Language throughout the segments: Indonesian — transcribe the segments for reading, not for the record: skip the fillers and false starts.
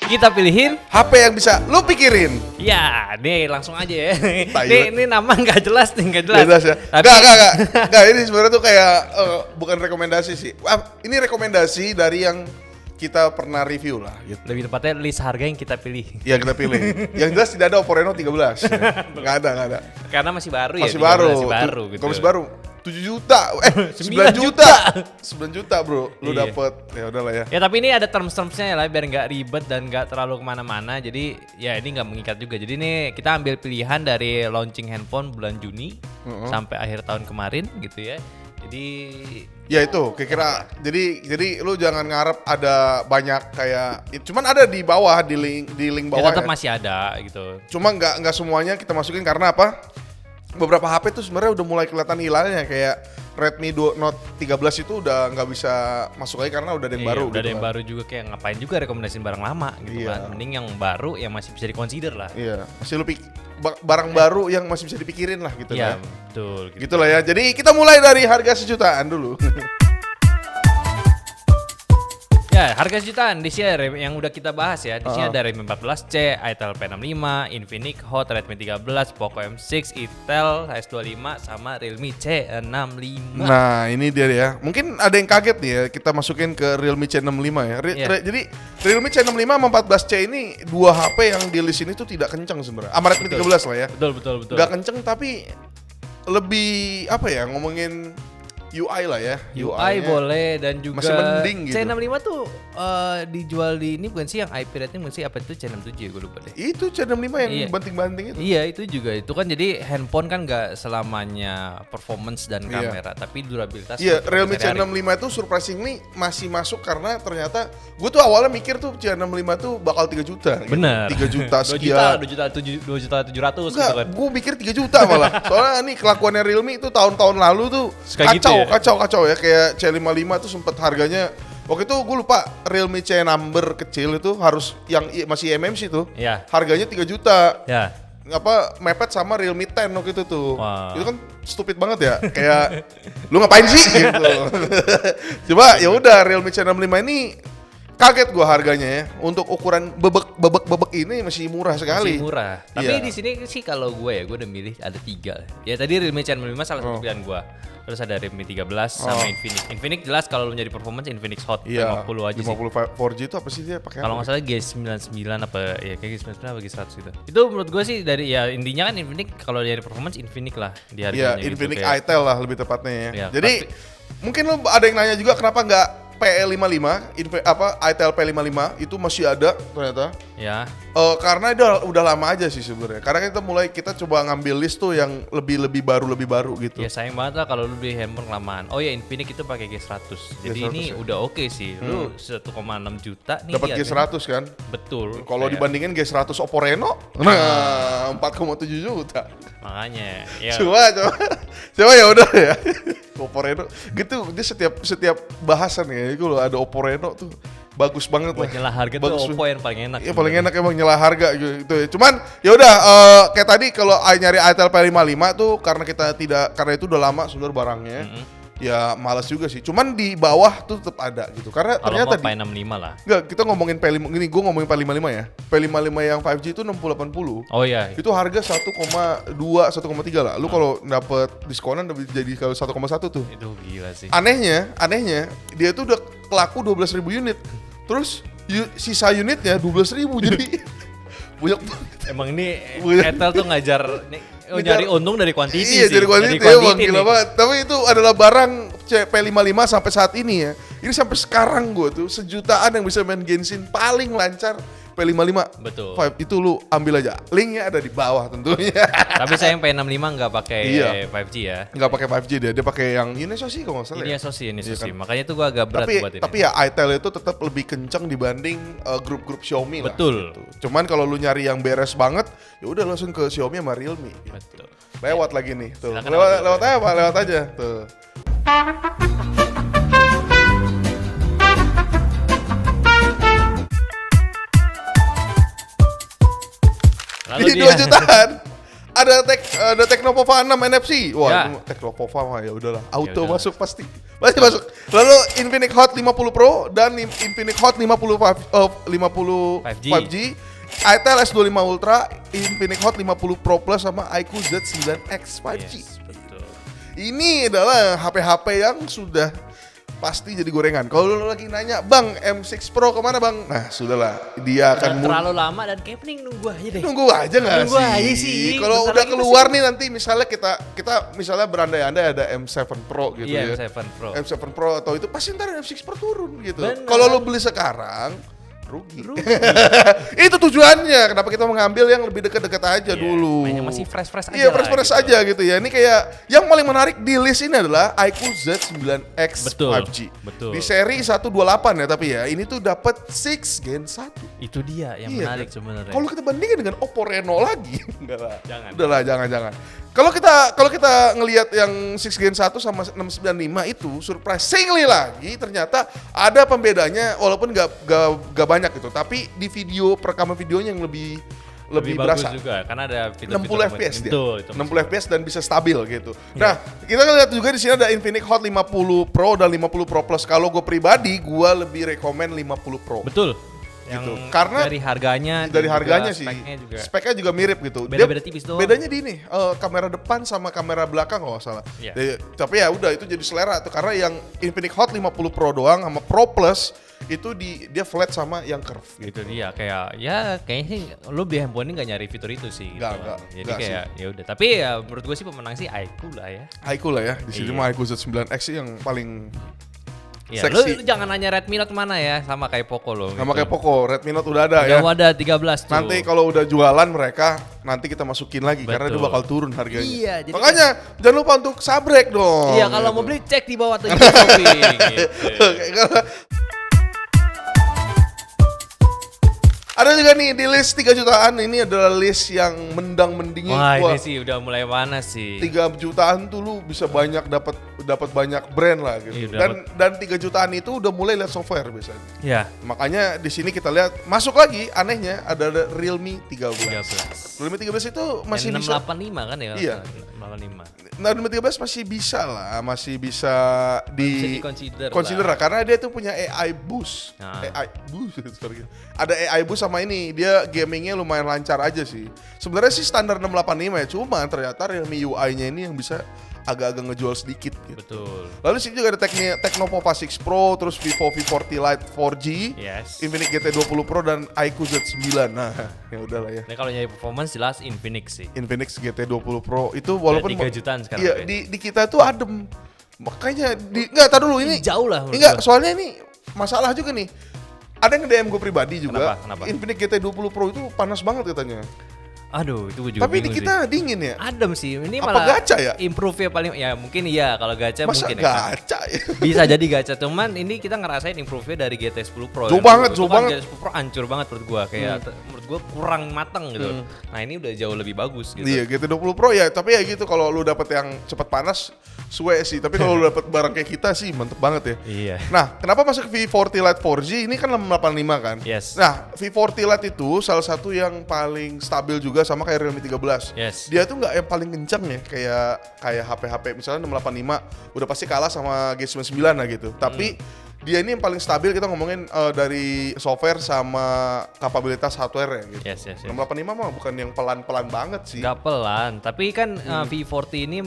kita pilihin HP yang bisa lu pikirin. ya, nih langsung aja ya. Ini nama nggak jelas nih, nggak jelas. Gak jelas ya. Tapi Enggak, ini sebenarnya tuh kayak bukan rekomendasi sih. Ini rekomendasi dari yang kita pernah review lah gitu. lebih tepatnya list harga yang kita pilih. Ya kita pilih. Yang jelas tidak ada Oppo Reno 13. Nggak ada. Karena masih baru Masih ya. baru. Masih baru gitu. Kalau masih baru 7 juta. 9 juta. 9 juta, Bro. Lu Iya. dapet. Ya udahlah ya. Ya tapi ini ada terms-termsnya lah biar nggak ribet dan nggak terlalu kemana-mana. Jadi ya ini nggak mengikat juga. Jadi ini kita ambil pilihan dari launching handphone bulan Juni sampai akhir tahun kemarin gitu ya. Jadi Ya itu, kira-kira jadi lu jangan ngarep ada banyak kayak cuman ada di bawah di link ya bawah tetap ya. masih ada gitu. Cuma nggak semuanya kita masukin karena apa? Beberapa HP tuh sebenarnya udah mulai kelihatan hilalnya kayak Redmi Note 13 itu udah nggak bisa masuk lagi karena udah ada yang baru. Udah ada gitu yang kan. baru juga kayak ngapain juga rekomendasiin barang lama gitu Iya. kan. Mending yang baru yang masih bisa dikonsider lah. Iya, masih barang baru yang masih bisa dipikirin lah gitu Iya, ya. betul. Gitu. Gitulah ya. Jadi kita mulai dari harga sejutaan dulu. Ya, harga jutaan di sini ada yang udah kita bahas ya. Di sini ada Redmi 14C, Itel P65, Infinix Hot, Redmi 13, Poco M6, Itel S25 sama Realme C65. Nah, ini dia ya. Mungkin ada yang kaget nih ya, kita masukin ke Realme C65 ya. Iya. Jadi Realme C65 sama 14C ini dua HP yang di list ini tuh tidak kencang sebenarnya. Sama Redmi 13 lah ya. Betul. Gak kenceng tapi lebih apa ya ngomongin UI lah ya. UI boleh dan juga masih mending gitu. C65 tuh dijual di ini bukan sih yang IP rating bukan sih apa itu C67 ya gue lupa deh. Itu C65 yang Iya. banting-banting itu. Iya itu juga itu kan jadi handphone kan nggak selamanya performance dan Iya. kamera tapi durabilitas. Iya, untuk Realme sehari-hari. C65 itu surprisingly masih masuk karena ternyata gue tuh awalnya mikir tuh C65 tuh bakal 3 juta. Gitu. Bener. 3 juta sekian. 2 juta 700 gitu Enggak, kan. gue pikir 3 juta malah. Soalnya nih kelakuannya Realme itu tahun-tahun lalu tuh Suka gitu ya? kacau ya. Kayak C55 tuh sempat harganya waktu itu gue lupa Realme C number kecil itu harus yang masih MMC tuh. Iya. Harganya 3 juta. Ya. Apa mepet sama Realme 10 waktu itu tuh. Wah. Itu kan stupid banget ya. Kayak lu ngapain sih gitu. Coba ya udah Realme C65 ini kaget gua harganya ya. Untuk ukuran bebek ini masih murah sekali. Masih murah. Tapi Iya. di sini sih kalau gue udah milih ada 3. Ya tadi Realme C65 salah satu pilihan gue. Terus ada Redmi 13 sama Infinix. Infinix jelas kalau lu nyari performance Infinix Hot Iya. 50 aja sih. 4G itu apa sih dia pakai? Kalau nggak salah G99 apa ya kayak G99 apa G100 gitu. Itu menurut gue sih dari ya intinya kan Infinix kalau dari performance Infinix lah di harganya Iya, gitu, Infinix kayak- Itel lah lebih tepatnya ya. Iya, Jadi mungkin lu ada yang nanya juga kenapa nggak PE55, Itel P55 itu masih ada ternyata. Ya. Karena udah lama aja sih sebenarnya. Karena kita coba ngambil list tuh yang lebih baru gitu. Ya sayang banget lah kalau lu beli handphone kelamaan. Oh ya Infinix itu pakai G100. Jadi G100 ini ya. udah oke sih. Lu 1,6 juta nih. Dapat harganya. G100 kan? Betul. Kalau Kayak- dibandingin G100 Oppo Reno, nah 4,7 juta. makanya ya. Coba ya udah ya. Oppo Reno gitu dia setiap bahasan ya itu loh ada Oppo Reno tuh bagus banget Buat lah. nyelah harga Bagus tuh Oppo yang paling enak. Iya paling enak emang nyelah harga gitu ya. Cuman ya udah kayak tadi kalau nyari Itel P55 tuh karena itu udah lama sebenarnya barangnya. Ya malas juga sih. Cuman di bawah tuh tetap ada gitu. Karena Kalau ternyata mau P65 lah. enggak kita ngomongin P5 gini gue ngomongin P55 ya. P55 yang 5G itu 6080. Oh iya. Itu harga 1,2 1,3 lah. Lu kalau dapet diskonan jadi kalau 1,1 tuh. Itu gila sih. Anehnya dia tuh udah laku 12.000 unit. Terus sisa unitnya 12.000 jadi banyak banget. Emang ini Banyak. Etel tuh ngajar nyari untung dari kuantiti Iya, sih. jadi kuantiti emang gila banget. Tapi itu adalah barang P55 sampai saat ini ya. Ini sampai sekarang gue tuh sejutaan yang bisa main Genshin paling lancar P55. Betul. Itu lu ambil aja. Linknya ada di bawah tentunya. Tapi sayang P65 nggak pakai Iya. 5G ya. Nggak pakai 5G dia pakai yang ini sih kalau nggak salah. Ini ya. SoC. Iya kan? Makanya tuh gua agak berat buat ini. Tapi ya Itel itu tetap lebih kenceng dibanding grup-grup Xiaomi lah. Betul. Gitu. Cuman kalau lu nyari yang beres banget, ya udah langsung ke Xiaomi sama Realme. Gitu. Betul. Lewat lagi nih, tuh. Silakan Lewat aja Pak, lewat aja, tuh. Lalu Di 2 jutaan ada ada Tecnopova 6 NFC. Wah, Ya. itu Tecnopova mah ya udahlah, auto udahlah. masuk pasti. Pasti masuk. Lalu Infinix Hot 50 Pro dan Infinix Hot 50 5G. itel S25 Ultra, Infinix Hot 50 Pro Plus sama iQOO Z9X 5G. Yes, betul. Ini adalah HP-HP yang sudah pasti jadi gorengan. Kalau lu lagi nanya, Bang, M6 Pro kemana Bang? Nah, sudahlah, dia akan Terlalu lama dan kayak mending nunggu aja deh. nunggu aja nggak Nunggu sih? aja sih. Kalau Bentar udah lagi keluar nih nanti misalnya kita misalnya berandai-andai ada M7 Pro gitu Iya, ya. M7 Pro. M7 Pro atau itu pasti ntar M6 Pro turun gitu. Bener. Kalau lu beli sekarang rugi. Itu tujuannya kenapa kita mengambil yang lebih dekat-dekat aja Iya, dulu. mainnya masih fresh-fresh aja Iya, lah fresh-fresh gitu. aja gitu ya. Ini kayak yang paling menarik di list ini adalah iQOO Z9X Betul, 5G. betul. Di seri 128 ya, tapi ya ini tuh dapat 6 Gen 1. Itu dia yang Iya, menarik kan? sebenarnya. Kalau kita bandingin dengan Oppo Reno lagi, enggak lah. Jangan. Udahlah, jangan. Kalau kita ngelihat yang 6 Gen 1 sama 695 itu surprisingly lagi ternyata ada pembedanya walaupun gak banyak gitu, tapi di perekaman videonya yang lebih bagus berasa. juga karena ada 60 FPS dia. Betul, itu 60 FPS dan bisa stabil gitu. Nah, kita lihat juga di sini ada Infinix Hot 50 Pro dan 50 Pro Plus. Kalau gue pribadi, gue lebih rekomen 50 Pro. Betul. Gitu. Yang Karena dari harganya sih speknya juga mirip gitu. beda-beda tipis doang. Bedanya di ini kamera depan sama kamera belakang kalau nggak salah. Iya. Tapi ya udah itu jadi selera tuh karena yang Infinix Hot 50 Pro doang sama Pro Plus itu dia flat sama yang curve Itu gitu. dia kayak ya kayaknya sih lu beli handphone ini nggak nyari fitur itu sih gitu. Nggak Jadi kayak ya udah, tapi ya menurut gue sih pemenang sih iQOO lah ya. iQOO lah ya. Di Iya. sini mah iQOO Z9X sih yang paling Ya, seksi. lu jangan nanya Redmi Note mana ya, sama kayak Poco lo. Sama kayak Poco, Redmi Note udah ada Udah ya. ada 13 tuh. Nanti kalau udah jualan mereka nanti kita masukin lagi karena Betul. dia bakal turun harganya. Iya, jadi makanya jangan lupa untuk sabrek dong. Iya, kalau gitu. mau beli cek di bawah tuh shopping gitu. Ada juga nih di list 3 jutaan, ini adalah list yang mendang-mendingin. Wah, ini sih udah mulai mana sih? 3 jutaan tuh lu bisa banyak dapat banyak brand lah gitu. Iya, Dan 3 jutaan itu udah mulai lihat software biasanya. Ya, Makanya di sini kita lihat masuk lagi anehnya ada Realme 13. 13. Realme 13 itu masih Yang bisa 685 kan ya? Iya. 685. Nah, Realme 13 masih bisa lah, masih bisa Bisa di-consider lah. Karena dia tuh punya AI boost. Nah. AI boost, sorry. Ada AI boost sama ini, dia gamingnya lumayan lancar aja sih. Sebenarnya sih standar 685 ya, cuma ternyata Realme UI-nya ini yang bisa agak-agak ngejual sedikit gitu. Betul. Lalu sih juga ada Tecnopova 6 Pro, terus Vivo V40 Lite 4G, Yes. Infinix GT20 Pro dan iQOO Z9. Nah, ya udahlah ya. Nah, kalau nyari performance jelas Infinix sih. Infinix GT20 Pro itu walaupun 3 jutaan sekarang. iya, ya. di kita tuh adem. Makanya enggak, tar dulu ini. Jauh lah menurut Enggak, gua. soalnya ini masalah juga nih. Ada yang DM gue pribadi juga. Kenapa? Infinix GT20 Pro itu panas banget katanya. Aduh, itu gue juga Tapi di bingung kita sih. dingin ya. Adem sih. Ini Apa malah gacha ya? Improve-nya paling ya mungkin iya kalau gacha Masa mungkin ya. gacha ya? Bisa jadi gacha, cuman ini kita ngerasain improve-nya dari GT10 Pro. Jauh Yang banget, itu jauh kan banget. GT10 Pro hancur banget menurut gua, kayak menurut gua kurang mateng gitu. Nah, ini udah jauh lebih bagus gitu. Iya, GT20 Pro ya, tapi ya gitu kalau lu dapet yang cepat panas, suwe sih. Tapi kalau lu dapet barang kayak kita sih mantep banget ya. Iya. Nah, kenapa masuk V40 Lite 4G? Ini kan 685 kan? Yes. Nah, V40 Lite itu salah satu yang paling stabil juga sama kayak Realme 13. Yes. Dia tuh nggak yang paling kencang ya, kayak HP-HP misalnya 685 udah pasti kalah sama G99 lah gitu. Tapi dia ini yang paling stabil kita ngomongin dari software sama kapabilitas hardware ya gitu. Yes. 685 mah bukan yang pelan-pelan banget sih. Gak pelan, tapi kan V40 ini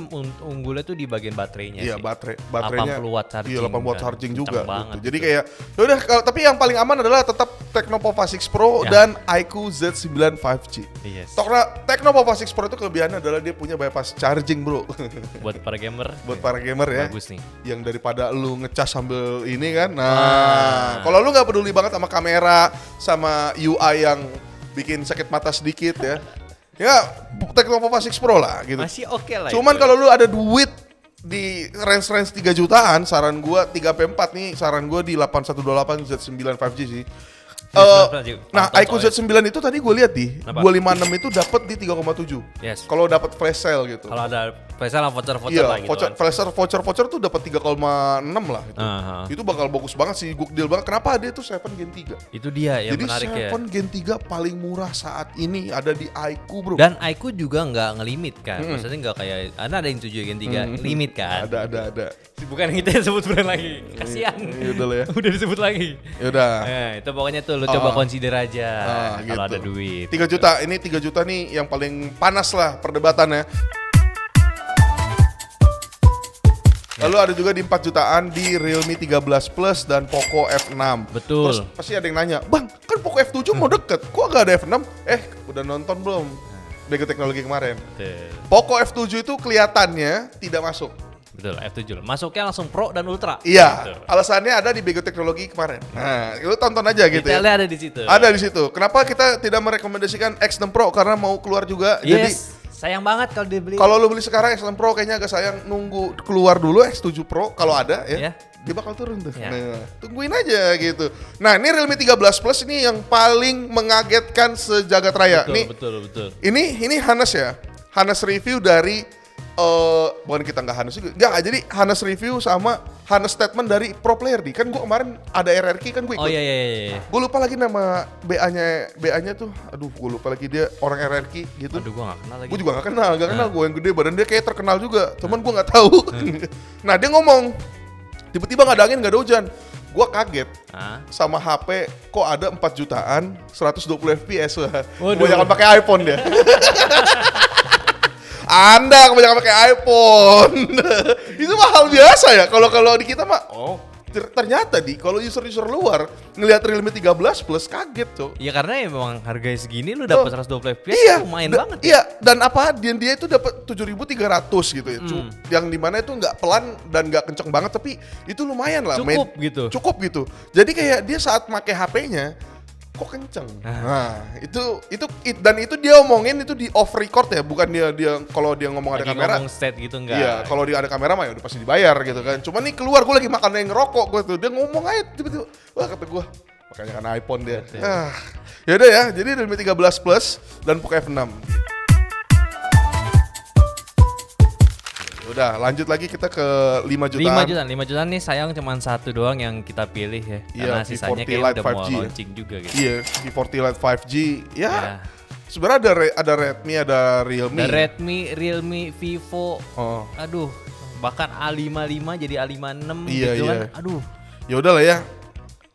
unggulnya tuh di bagian baterainya Iya, sih. baterainya 80 watt charging. Iya, 80 watt kan. charging Kenceng juga banget gitu. Jadi gitu. kayak yaudah tapi yang paling aman adalah tetap Tecnopova 6 Pro Ya. dan iQOO Z9 5G. Yes. Tecnopova 6 Pro itu kelebihannya adalah dia punya bypass charging, Bro. Buat para gamer. Buat para gamer ya. Bagus nih. Yang daripada lu ngecas sambil ini kan. Nah, kalau lu nggak peduli banget sama kamera, sama UI yang bikin sakit mata sedikit ya. Ya, Tecnopova 6 Pro lah gitu. Masih oke lah. Cuman itu. kalau lu ada duit di range 3 jutaan, saran gua 3P4 nih, saran gua di 8128 Z9 5G sih. Nah, iQOO Z9 itu tadi gue lihat di 256 itu dapat di 3,7. Yes. Kalau dapat flash sale gitu. Kalau ada flash sale voucher-voucher Iya, lah gitu kan. voucher tuh dapat 3,6 lah gitu. Itu bakal bagus banget sih, good deal banget. Kenapa dia tuh 7 Gen 3? Itu dia yang Jadi menarik ya. Jadi 7 Gen 3 paling murah saat ini ada di iQOO, bro. Dan iQOO juga nggak ngelimit kan. Maksudnya nggak kayak ada yang 7 Gen 3 limit kan. Ada. Bukan kita yang sebut brand lagi. Kasihan. Yaudah lah ya. Udah disebut lagi. Yaudah. Itu pokoknya tuh lu coba consider aja kalau gitu. ada duit. 3 juta, ini 3 juta nih yang paling panas lah perdebatannya. Lalu ada juga di 4 jutaan di Realme 13 Plus dan Poco F6. Betul. Terus pasti ada yang nanya, "Bang, kan Poco F7 mau deket, kok gak ada F6?" Udah nonton belum? Bego Teknologi kemarin. Betul. Poco F7 itu kelihatannya tidak masuk. Betul, F7. Masuknya langsung Pro dan Ultra. Iya, Gitu. alasannya ada di Bego Teknologi kemarin. Nah, lu tonton aja gitu ya. Detailnya ada di situ. Ada di situ. Kenapa kita tidak merekomendasikan X6 Pro? Karena mau keluar juga. Jadi sayang banget kalau dibeli. kalau lu beli sekarang X6 Pro kayaknya agak sayang, nunggu keluar dulu X7 Pro kalau ada ya. Iya. Dia bakal turun tuh. Iya. Nah, tungguin aja gitu. Nah, ini Realme 13 Plus ini yang paling mengagetkan sejagat raya. Betul. Ini Hanes ya. Hanes review dari bukan kita nggak Hanes juga. Nggak, jadi Hanes review sama Hanes statement dari pro player di. Kan gua kemarin ada RRQ kan gue ikut. Oh iya. Gue lupa lagi nama BA-nya tuh. Aduh, gue lupa lagi dia orang RRQ gitu. Aduh, gua gak kenal lagi. Gue juga gak kenal gue yang gede, badan dia kayak terkenal juga, cuman gue gak tahu. Nah, dia ngomong, tiba-tiba gak ada angin, gak ada hujan. Gue kaget sama HP kok ada 4 jutaan 120 fps. Kebanyakan pakai iPhone dia. Anda kebanyakan pakai iPhone. Itu mah hal biasa ya. Kalau di kita mah, ternyata kalau user luar ngelihat Realme 13 Plus kaget, Cok. Iya, karena emang harganya segini lu dapat 120 fps lumayan banget. Iya, dan dia itu dapat 7.300 gitu ya. Yang dimana itu nggak pelan dan nggak kenceng banget, tapi itu lumayan lah. Cukup gitu. Jadi kayak dia saat pakai HP-nya kok kenceng. Nah, itu dia omongin itu di off record ya, bukan dia kalau dia ngomong lagi ada kamera. Ngomong set gitu enggak. Iya, kalau dia ada kamera mah ya udah pasti dibayar gitu kan. Cuman nih keluar gue lagi makan yang ngerokok gue tuh, dia ngomong aja tiba-tiba, wah kata gue, makanya kan iPhone dia. Yaudah ya, jadi Realme 13 Plus dan Poco F6. Udah, lanjut lagi kita ke 5 jutaan. 5 jutaan nih sayang cuma satu doang yang kita pilih ya. Iya, Karena sisanya V40 kayak Lite udah 5G mau ya. launching juga gitu. Iya, V40 Lite 5G. Ya. Sebenarnya ada Redmi, ada Realme. Ada Redmi, Realme, Vivo. Aduh, bahkan A55 jadi A56 gitu kan. Aduh. Ya udahlah ya.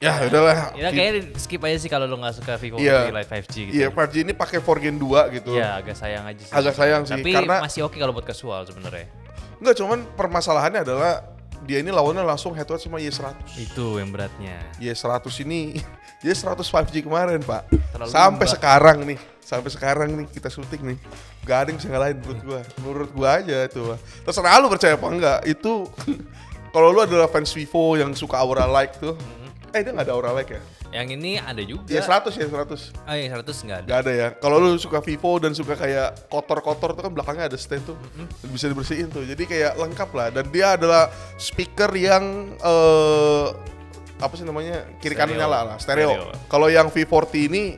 Ya udahlah. Ya kayaknya skip aja sih kalau lo nggak suka Vivo Lite 5G gitu. Iya, 5G ini pakai 4 Gen 2 gitu. Iya, agak sayang aja sih. Agak sayang sih. Tapi karena masih oke kalau buat casual sebenarnya. Enggak, cuman permasalahannya adalah dia ini lawannya langsung head to head sama Y100. Itu yang beratnya. Y100 ini Y100 5G kemarin, Pak. Terlalu sampai sekarang nih kita syuting nih. Gak ada yang bisa ngalahin menurut gua aja itu. Terserah lu percaya apa enggak. Itu kalau lu adalah fans Vivo yang suka aura like tuh. Dia nggak ada aura like ya? Yang ini ada juga. Ya 100. Oh, yang 100 nggak ada. Nggak ada ya. Kalau lu suka Vivo dan suka kayak kotor-kotor tuh kan belakangnya ada stand tuh, bisa dibersihin tuh. Jadi kayak lengkap lah. Dan dia adalah speaker yang apa sih namanya, kiri kanan nyala lah, stereo. Kalau yang V40 ini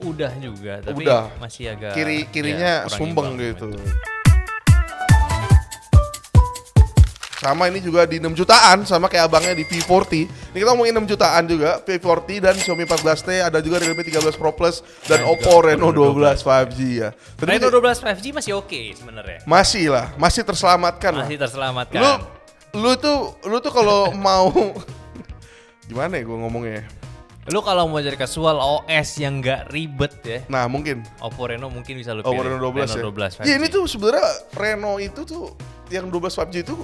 udah juga, tapi masih agak kirinya sumbeng gitu. Sama ini juga di 6 jutaan, sama kayak abangnya di V40. Ini kita ngomongin 6 jutaan juga, V40 dan Xiaomi 14T, ada juga Realme 13 Pro Plus dan Oppo Reno 12 5G ya. Reno 12 5G masih oke sebenarnya. Masih lah, masih terselamatkan. Masih terselamatkan. Lu tuh kalau mau gimana ya gue ngomongnya? Lu kalau mau cari casual OS yang nggak ribet ya. Nah, mungkin Oppo Reno mungkin bisa lu pilih. Oppo Reno 12 Reno 12 5G. Ya ini tuh sebenarnya Reno itu tuh yang 12 5G itu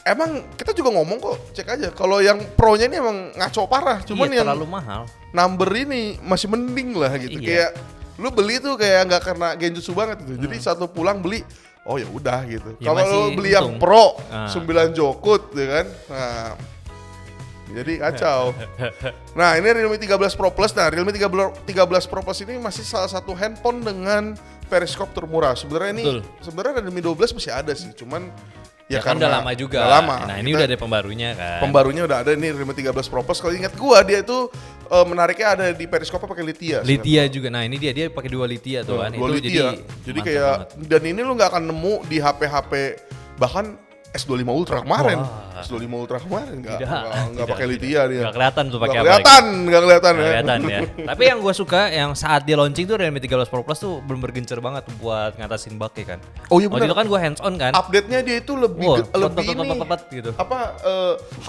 emang kita juga ngomong kok, cek aja. Kalau yang Pro-nya ini emang ngaco parah, cuman yang terlalu mahal. Number ini masih mending lah gitu. Kayak lu beli tuh kayak nggak karena genjutsu banget gitu. Jadi satu pulang beli, oh ya udah gitu. Ya, kalau lu beli yang Pro 9 jokut ya kan. Nah, jadi kacau. Nah, ini Realme 13 Pro Plus. Nah, Realme 13 Pro Plus ini masih salah satu handphone dengan periskop termurah. Sebenarnya ini sebenarnya Realme 12 masih ada sih, cuman Ya kan udah lama juga. Udah lama. Nah ini udah ada pembarunya kan. Pembarunya udah ada nih Realme 13 Pro Plus. Kalau ingat gua dia itu menariknya ada di periskopnya pakai Lithium. Lithium juga. Nah ini dia pakai 2 Lithium tuh kan. Dua Itu Lithium. Jadi kayak banget. dan ini lu nggak akan nemu di HP bahkan S25 Ultra kemarin. Wah. S25 Ultra kemarin nggak Tidak, pakai Lithium dia. Nggak kelihatan tuh pakai apa. Nggak kelihatan ya. Kelihatan ya. Tapi yang gue suka yang saat dia launching tuh Realme 13 Pro Plus tuh bener gencer banget buat ngatasin bug ya kan. Oh iya Waktu benar. itu kan gue hands on kan. Update-nya dia itu lebih lebih ini gitu. apa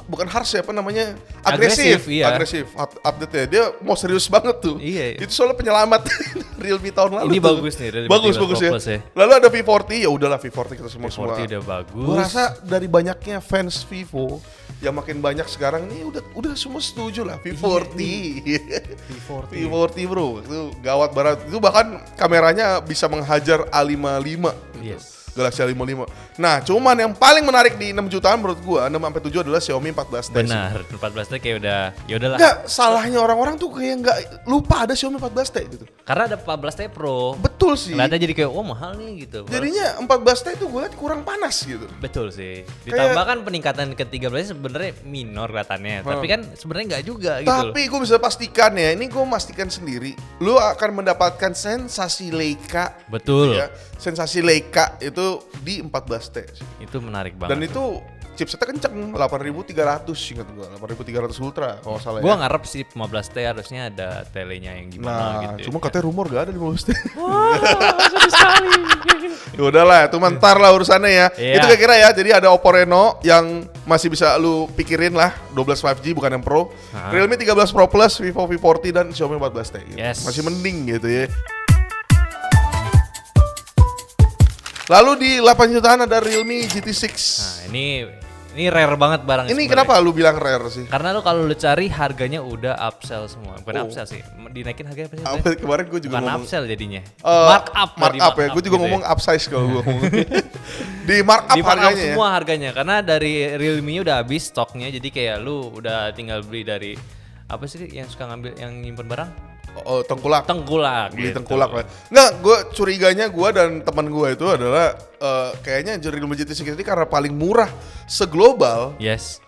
bukan harsh ya apa namanya agresif Agresif, iya. agresif update-nya dia mau serius banget tuh. Iya. Itu soalnya penyelamat Realme tahun lalu Ini tuh. bagus nih, Realme bagus 13 bagus Pro ya. Plus ya. Lalu ada V40 ya udahlah V40 kita semua V40 udah bagus. Gua rasa dari banyaknya fans Vivo yang makin banyak sekarang ini udah semua setuju lah V40. V40. V40 bro itu gawat banget. Itu bahkan kameranya bisa menghajar A55 gitu. Yes. Galaxy A55. Nah, cuman yang paling menarik di 6 jutaan menurut gua 6 sampai 7 adalah Xiaomi 14T. Benar, 14T kayak udah ya udahlah. Enggak, salahnya orang-orang tuh kayak enggak lupa ada Xiaomi 14T gitu. Karena ada 14T Pro. Betul sih. Kelihatan jadi kayak mahal nih gitu. Jadinya 14T itu gue liat kurang panas gitu. Betul sih. Ditambah kan peningkatan ke 13 sebenarnya minor kelihatannya, tapi kan sebenarnya enggak juga gitu loh. Tapi gue bisa pastikan ya, ini gue pastikan sendiri, lu akan mendapatkan sensasi Leica. Betul. Ya, sensasi Leica itu di 14T. Itu menarik banget. Dan itu chipsetnya kenceng, 8300 ingat gua, 8300 Ultra kalau nggak salah Gua ya. ngarep sih 15T harusnya ada telenya yang gimana Nah, gitu. cuma katanya rumor gak ada di 15T. Wah, sedih sekali. Ya udahlah, itu mentar lah urusannya ya. Iya. Itu kira-kira ya. Jadi ada Oppo Reno yang masih bisa lu pikirin lah, 12 5G bukan yang Pro. Hah? Realme 13 Pro Plus, Vivo V40 dan Xiaomi 14T. Gitu. Yes. Masih mending gitu ya. Lalu di 8 jutaan ada Realme GT6. Nah, ini rare banget barang Ini kenapa lu bilang rare sih? Karena lu kalau lu cari harganya udah upsell semua. Bukan Oh. upsell sih. Dinaikin harganya apa sih? Apa, kemarin gue juga Bukan ngomong upsell jadinya. markup tadi, ya. Gue juga gitu ngomong ya. upsize kalau gue ngomong. Di markup Di markup harganya ya. semua harganya. Karena dari Realme udah habis stoknya. Jadi kayak lu udah tinggal beli dari apa sih yang suka ngambil yang nyimpen barang? Oh, tengkulak. Tengkulak. Beli gitu. tengkulak lah. Nggak, gue curiganya gue dan teman gue itu adalah kayaknya Realme GT6 ini karena paling murah seglobal, Yes.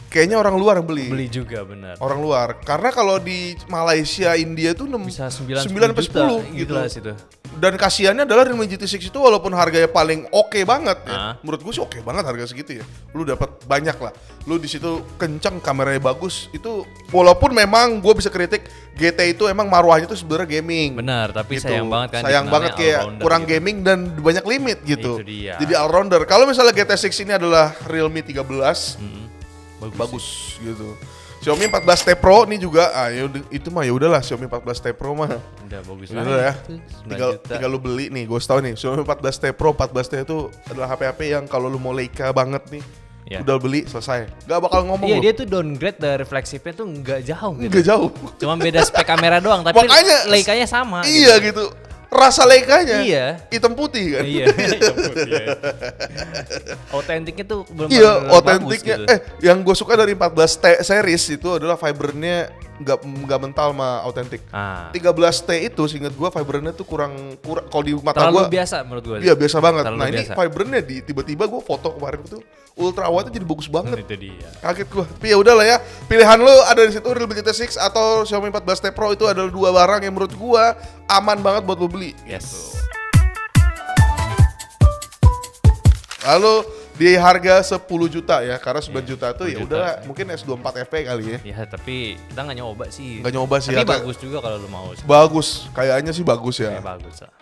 kayaknya orang luar yang beli. Beli juga benar. Orang luar. Karena kalau di Malaysia, India itu Bisa 9 9 sampai 10 gitu. Situ. Dan kasihannya adalah Realme GT6 itu walaupun harganya paling oke banget Ah. ya. Menurut gue sih oke banget harga segitu ya. Lu dapat banyak lah. Lu di situ kencang, kameranya bagus. Itu walaupun memang gue bisa kritik GT itu emang marwahnya tuh sebenarnya gaming. Benar, tapi Gitu. sayang banget kan. Sayang banget dikenalnya kayak all-rounder kurang gitu. gaming dan banyak limit gitu. Itu dia. Jadi all rounder. Kalau misalnya GT6 ini adalah Realme 13, bagus gitu. Xiaomi 14T Pro ini juga itu mah ya udahlah Xiaomi 14T Pro mah. Udah bagus Udah banget. ya. Itu 9 Tinggal, juta. tinggal lu beli nih, gue tau nih Xiaomi 14T Pro, 14T itu adalah HP-HP yang kalau lu mau Leica banget nih, Ya. udah beli selesai. Gak bakal ngomong Iya lu. dia tuh downgrade dari flagshipnya tuh nggak jauh gitu. Nggak jauh. Cuma beda spek kamera doang, tapi Makanya Leica-nya sama. Iya gitu. Rasa Leica-nya Iya. hitam putih kan. Iya. Autentiknya tuh belum Iya, otentiknya. Yang gue suka dari 14T series itu adalah fibernya nggak mental sama autentik. Ah. 13T itu seingat gue fibernya tuh kurang kalau di mata Terlalu gue. biasa menurut gue. Iya biasa banget. Terlalu Nah ini biasa. fibernya tiba-tiba gue foto kemarin itu ultra wide jadi bagus banget. Itu dia. Kaget gue. Tapi ya udahlah ya. Pilihan lo ada di situ Realme GT6 atau Xiaomi 14T Pro itu adalah dua barang yang menurut gue aman banget buat lo beli. Yes. Lalu di harga 10 juta ya, karena 9 juta tuh 10 ya juta. udah mungkin S24 FE kali ya. Ya tapi kita nggak nyoba sih. Nggak nyoba sih, Tapi atau- bagus juga kalau lu mau. Bagus, kayaknya sih bagus ya. Bagus lah.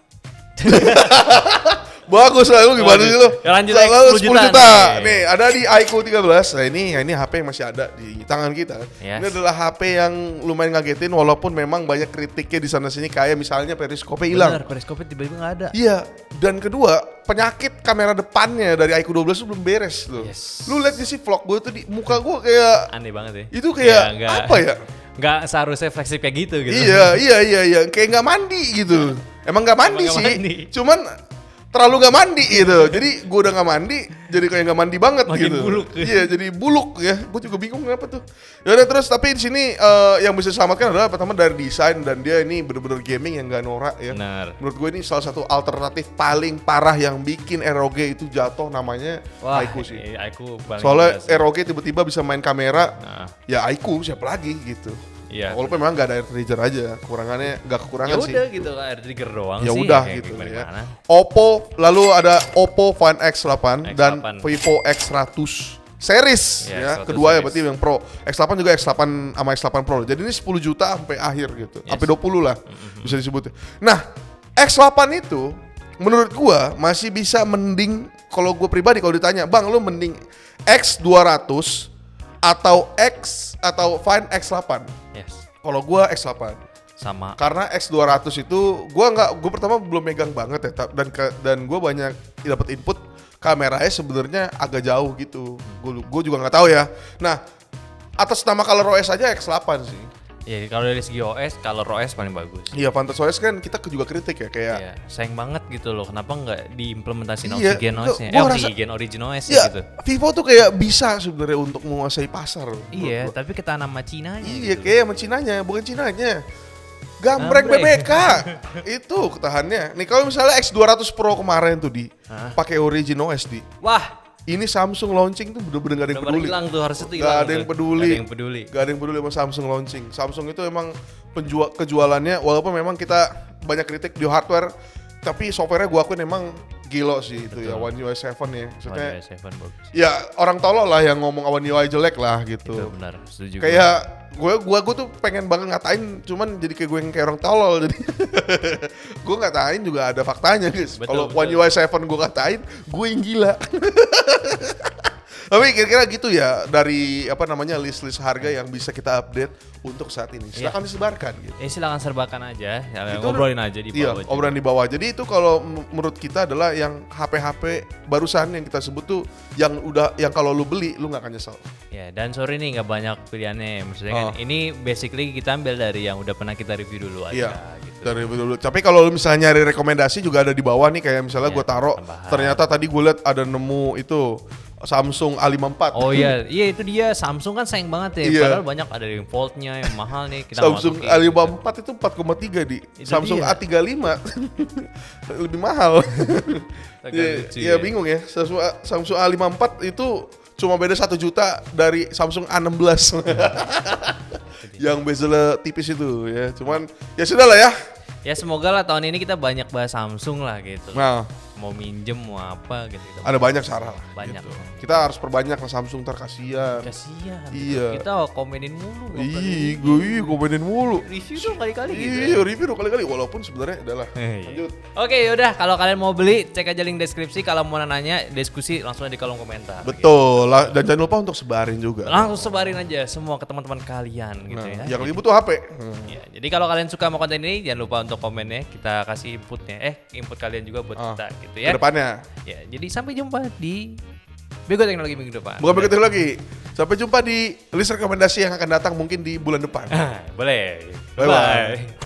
Bagus lah, lu gimana sih lu? Ya lanjut Lalu aja, 10 10 juta. juta Nih, ada di iQOO 13. Nah ini HP yang masih ada di tangan kita. Yes. Ini adalah HP yang lumayan ngagetin walaupun memang banyak kritiknya di sana sini kayak misalnya periskopnya hilang. Bener, periskopnya tiba-tiba nggak ada. Iya, dan kedua, penyakit kamera depannya dari iQOO 12 itu belum beres loh. Yes. Lu lihat di sih vlog gue tuh di muka gue kayak Aneh banget ya. itu kayak apa ya? Nggak seharusnya flagship kayak gitu gitu. Iya, kayak nggak mandi gitu. Emang nggak mandi Emang nggak sih. mandi. Cuman terlalu nggak mandi gitu. Jadi gue udah nggak mandi, jadi kayak nggak mandi banget Makin gitu. buluk. Iya, jadi buluk ya. Gue juga bingung kenapa tuh. Ya udah terus tapi di sini yang bisa diselamatkan adalah pertama dari desain dan dia ini bener-bener gaming yang nggak norak ya. Benar. Menurut gue ini salah satu alternatif paling parah yang bikin ROG itu jatuh namanya Aiku sih. Aiku paling Soalnya jelas. ROG tiba-tiba bisa main kamera, Nah, ya Aiku siapa lagi gitu. iya. Walaupun memang nggak ada air trigger aja, kekurangannya nggak Ya kekurangan sih. udah gitu kan, air trigger doang Ya sih. udah kayak gitu gimana ya. gimana. Oppo, lalu ada Oppo Find X8 dan X8. Vivo X100 series Ya, ya. 100 Kedua ya series. berarti yang Pro. X8 juga X8 sama X8 Pro. Jadi ini 10 juta sampai akhir gitu. Yes. Sampai 20 lah bisa disebut. Nah, X8 itu menurut gua masih bisa mending kalau gua pribadi kalau ditanya, "Bang, lu mending X200 atau Find X8?" Yes. Kalau gua X8. Sama. Karena X200 itu gue pertama belum megang banget ya dan gue banyak dapat input kameranya sebenarnya agak jauh gitu. Gue juga nggak tahu ya. Nah, atas nama ColorOS aja X8 sih. Ya kalau dari segi OS, kalau OS paling bagus. Iya, PantasOS kan kita juga kritik ya kayak Iya, sayang banget gitu loh. Kenapa nggak diimplementasiin Iya, Oxygen gua OS-nya? ngerasa- Oxygen Origin OS ya gitu. Vivo tuh kayak bisa sebenarnya untuk menguasai pasar. Iya, menurut gua. tapi ketahan sama Cinanya Iya, gitu. kayak sama Cinanya, bukan Cinanya. Gambreng Gambreng. BBK itu ketahannya. Nih kalau misalnya X200 Pro kemarin tuh pakai Origin OS Wah, ini Samsung launching tuh bener-bener gak ada yang bener peduli. hilang tuh, harusnya tuh Gak hilang. ada yang tuh. peduli. Gak ada yang peduli. Gak ada yang peduli sama Samsung launching. Samsung itu emang kejualannya walaupun memang kita banyak kritik di hardware, tapi softwarenya gua akuin emang gila sih itu ya One UI 7 ya. Maksudnya One UI 7 bagus. ya orang tolol lah yang ngomong One UI jelek lah Itu gitu. benar, setuju. Kayak gue tuh pengen banget ngatain, cuman jadi kayak gue yang kayak orang tolol jadi gue ngatain juga ada faktanya guys. Betul, Kalau betul. One UI 7 gue ngatain, gue yang gila. Tapi kira-kira gitu ya dari apa namanya list-list harga yang bisa kita update untuk saat ini. Silakan disebarkan gitu. silakan serbakan aja, ya, Itu ngobrolin aja di Iya, bawah. juga. obrolan di bawah. Jadi itu kalau menurut kita adalah yang HP-HP barusan yang kita sebut tuh yang kalau lu beli lu nggak akan nyesel. Ya, dan sorry nih nggak banyak pilihannya. Maksudnya kan ini basically kita ambil dari yang udah pernah kita review dulu aja. Iya. Gitu. Dari dulu. Tapi kalau lu misalnya nyari rekomendasi juga ada di bawah nih kayak misalnya Iya, gue taruh tambahan. ternyata tadi gue liat ada nemu itu Samsung A54. Oh iya, iya itu dia Samsung kan sayang banget ya. Iya. Padahal banyak ada yang Fold-nya yang mahal nih. Kita Samsung nggak masukin, A54 itu 4,3 di. Itu Samsung dia. A35 lebih mahal. Agak Iya, lucu iya, bingung ya. Samsung A54 itu cuma beda 1 juta dari Samsung A16. Yang bezelnya tipis itu ya. Cuman ya sudah lah ya. Ya semoga lah tahun ini kita banyak bahas Samsung lah gitu. Nah, Mau minjem mau apa gitu. ada banyak cara lah. Banyak. gitu. Kita harus perbanyak lah Samsung ntar kasihan. Kasihan. Iya. Kita komenin mulu. nggak pernah Gue komenin mulu. review dong kali-kali gitu. Iya, review dong kali-kali walaupun sebenarnya adalah. Iya. Lanjut. Oke yaudah kalau kalian mau beli cek aja link deskripsi. Kalau mau nanya diskusi langsung aja di kolom komentar. Betul. Dan jangan lupa untuk sebarin juga. Langsung sebarin aja semua ke teman-teman kalian gitu ya. Yang lagi butuh HP. Ya, jadi kalau kalian suka sama konten ini jangan lupa untuk komennya, kita kasih inputnya. Input kalian juga buat kita gitu ya. Kedepannya. Ya, jadi sampai jumpa di Bego Teknologi minggu depan. Bukan begitu lagi. Sampai jumpa di list rekomendasi yang akan datang mungkin di bulan depan. Boleh. Bye-bye.